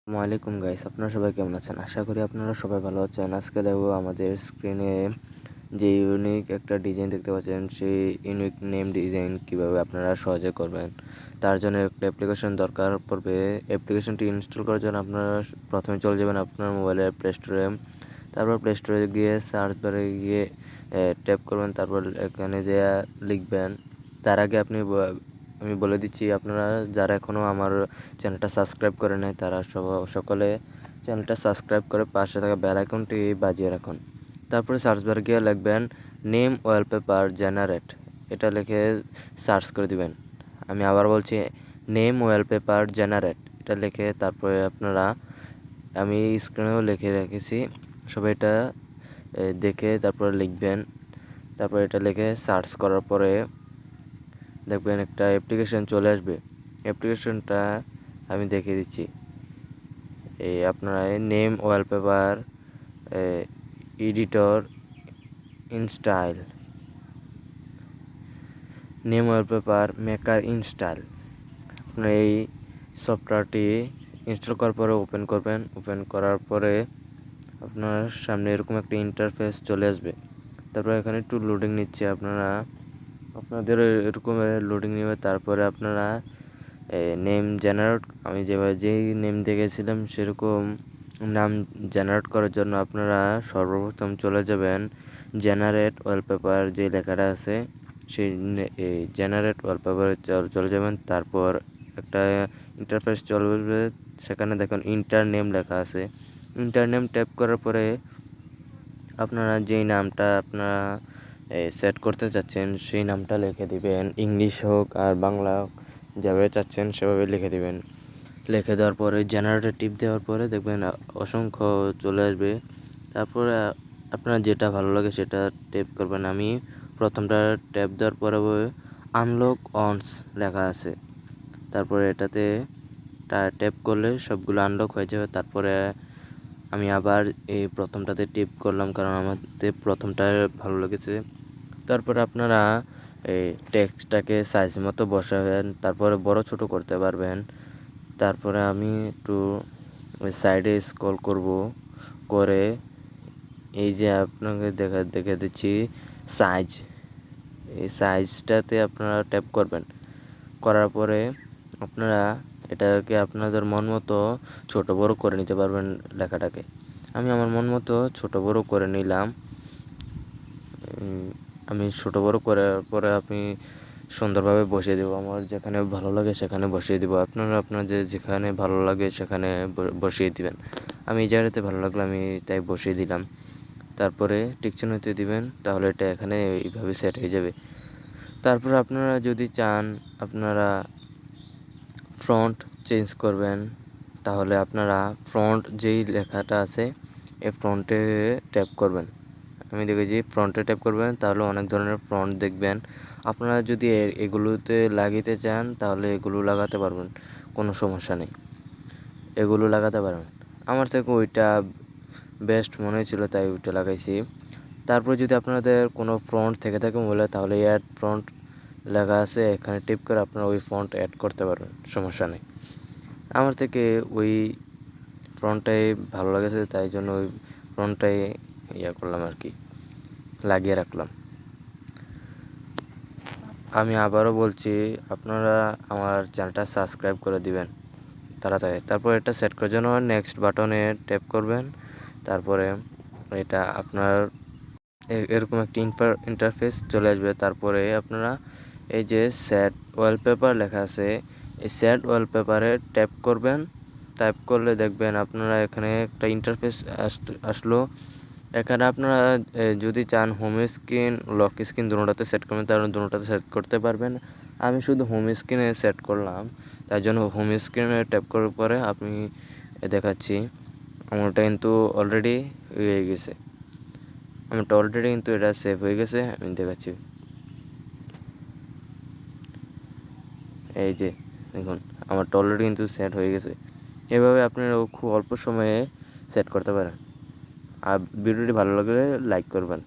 আসসালামু আলাইকুম গাইস, আপনারা সবাই কেমন আছেন? আশা করি আপনারা সবাই ভালো আছেন। আজকে দেখবো আমাদের স্ক্রিনে যে ইউনিক একটা ডিজাইন দেখতে পাচ্ছেন, সেই ইউনিক নেম ডিজাইন কিভাবে আপনারা সহজে করবেন। তার জন্য একটা অ্যাপ্লিকেশন দরকার পড়বে। অ্যাপ্লিকেশনটি ইনস্টল করার জন্য আপনারা প্রথমে চলে যাবেন আপনার মোবাইলের প্লে স্টোরে। তারপর প্লে স্টোরে গিয়ে সার্চ বারে গিয়ে ট্যাপ করবেন, তারপর এখানে যে লিখবেন। তার আগে আমি বলে দিচ্ছি, আপনারা যারা এখনও আমার চ্যানেলটা সাবস্ক্রাইব করে নাই তারা সকলে চ্যানেলটা সাবস্ক্রাইব করে পাশে থাকা বেল আইকনটি বাজিয়ে রাখুন। তারপরে সার্চ বারে গিয়ে লিখবেন নেম ওয়ালপেপার জেনারেট, এটা লিখে সার্চ করে দিবেন। আমি আবার বলছি, নেম ওয়ালপেপার জেনারেট, এটা লিখে তারপরে আমি স্ক্রিনেও লিখে রেখেছি, সবাই এটা দেখে তারপরে লিখবেন। তারপরে এটা লিখে সার্চ করার পরে দেখবেন একটা অ্যাপ্লিকেশন চলে আসবে। অ্যাপ্লিকেশনটা আমি দেখিয়ে দিচ্ছি। এই আপনারা name wallpaper editor in style, name wallpaper maker install. আপনারা এই সফটওয়্যারটি ইনস্টল করার পরে ওপেন করবেন। ওপেন করার পরে আপনার সামনে এরকম একটা ইন্টারফেস চলে আসবে। তারপর এখানে একটু লোডিং নিচ্ছে, আপনাদের এরকম লোডিং নেবে। তারপরে আপনারা নেম জেনারেট, আমি যেই নেম দেখেছিলাম সেরকম নাম জেনারেট করার জন্য আপনারা সর্বপ্রথম চলে যাবেন জেনারেট ওয়ালপেপার যে লেখাটা আছে সেই জেনারেট ওয়ালপেপারে চলে যাবেন। তারপর একটা ইন্টারফেস চলবে, সেখানে দেখুন ইন্টার নেম লেখা আছে। ইন্টার নেম ট্যাপ করার পরে আপনারা যেই নামটা আপনারা সেট করতে চাচ্ছেন সেই নামটা লিখে দিবেন, ইংলিশ হোক আর বাংলা হোক, যেভাবে চাচ্ছেন সেভাবে লিখে দিবেন। লিখে দেওয়ার পরে জেনারেটর টিপ দেওয়ার পরে দেখবেন অসংখ্য চলে আসবে। তারপরে আপনার যেটা ভালো লাগে সেটা ট্যাপ করবেন। আমি প্রথমটা ট্যাপ দেওয়ার পরে আনলক অনস লেখা আছে, তারপরে এটাতে ট্যাপ করলে সবগুলো আনলক হয়ে যাবে। তারপরে আমি আবার এই প্রথমটাতে টিপ করলাম, কারণ আমাদের প্রথমটা ভালো লেগেছে। তারপরে আপনারা এই টেক্সটটাকে সাইজ মতো বসাবেন, তারপরে বড় ছোট করতে পারবেন। তারপরে আমি একটু সাইডে স্ক্রল করব, করে এই যে আপনাকে দেখে দিচ্ছি সাইজ, এই সাইজটাতে আপনারা ট্যাপ করবেন। করার পরে আপনারা এটাকে আপনাদের মন মতো ছোট বড় করে নিতে পারবেন লেখাটাকে। আমি আমার মন মতো ছোট বড় করে নিলাম। আমি ছোট বড় করার পরে আমি সুন্দরভাবে বসিয়ে দেবো, আমার যেখানে ভালো লাগে সেখানে বসিয়ে দেবো। আপনারা আপনাদের যেখানে ভালো লাগে সেখানে বসিয়ে দিবেন। আমি এই জায়গাতে ভালো লাগলো, আমি তাই বসিয়ে দিলাম। তারপরে টিকচিহ্নতে দিবেন, তাহলে এটা এখানে এইভাবে সেট হয়ে যাবে। তারপর আপনারা যদি চান আপনারা ফন্ট চেঞ্জ করবেন, তাহলে আপনারা ফন্ট যেই লেখাটা আছে এই ফন্টে ট্যাপ করবেন। আমি দেখেছি ফ্রন্টে ট্যাপ করবেন, তাহলে অনেক ধরনের ফন্ট দেখবেন। আপনারা যদি এগুলোতে লাগাতে চান তাহলে এগুলো লাগাতে পারবেন, কোনো সমস্যা নেই, এগুলো লাগাতে পারবেন। আমার থেকে ওইটা বেস্ট মনে হয়েছিল তাই ওইটা লাগাইছি। তারপর যদি আপনাদের কোনো ফন্ট থেকে থাকে মোবাইলে, তাহলে অ্যাড ফন্ট লেখা আছে, এখানে টিপ করে আপনারা ওই ফন্ট অ্যাড করতে পারবেন, সমস্যা নেই। আমার থেকে ওই ফন্টটাই ভালো লেগেছে, তাই জন্য ওই ফন্টটাই করলাম আর কি, লাগিয়ে রাখলাম। আমি আবারও বলছি, আপনারা আমার চ্যানেলটা সাবস্ক্রাইব করে দিবেন তাড়াতাড়ি। তারপর এটা সেট করার জন্য নেক্সট বাটনে ট্যাপ করবেন। তারপরে এটা আপনার এরকম একটি ইন্টারফেস চলে আসবে। তারপরে আপনারা এই যে সেট ওয়ালপেপার লেখা আছে, এই সেট ওয়ালপেপারে ট্যাপ করবেন। ট্যাপ করলে দেখবেন আপনারা এখানে একটা ইন্টারফেস আসলো। এখানে আপনারা যদি চান হোম স্ক্রিন লক স্ক্রিন দুটোটাতে সেট করবেন, তাহলে দুটোটাতে সেট করতে পারবেন। আমি শুধু হোম স্ক্রিনে সেট করলাম, তাই জন্য হোম স্ক্রিনে ট্যাপ করার পরে আমি দেখাচ্ছি। আমারটা কিন্তু অলরেডি হয়ে গেছে, এটা সেভ হয়ে গেছে, আমি দেখাচ্ছি। এই যে দেখুন, আমারটা অলরেডি কিন্তু সেট হয়ে গেছে। এভাবে আপনারা খুব অল্প সময়ে সেট করতে পারেন। আর ভিডিওটি ভালো লাগলে লাইক করবেন।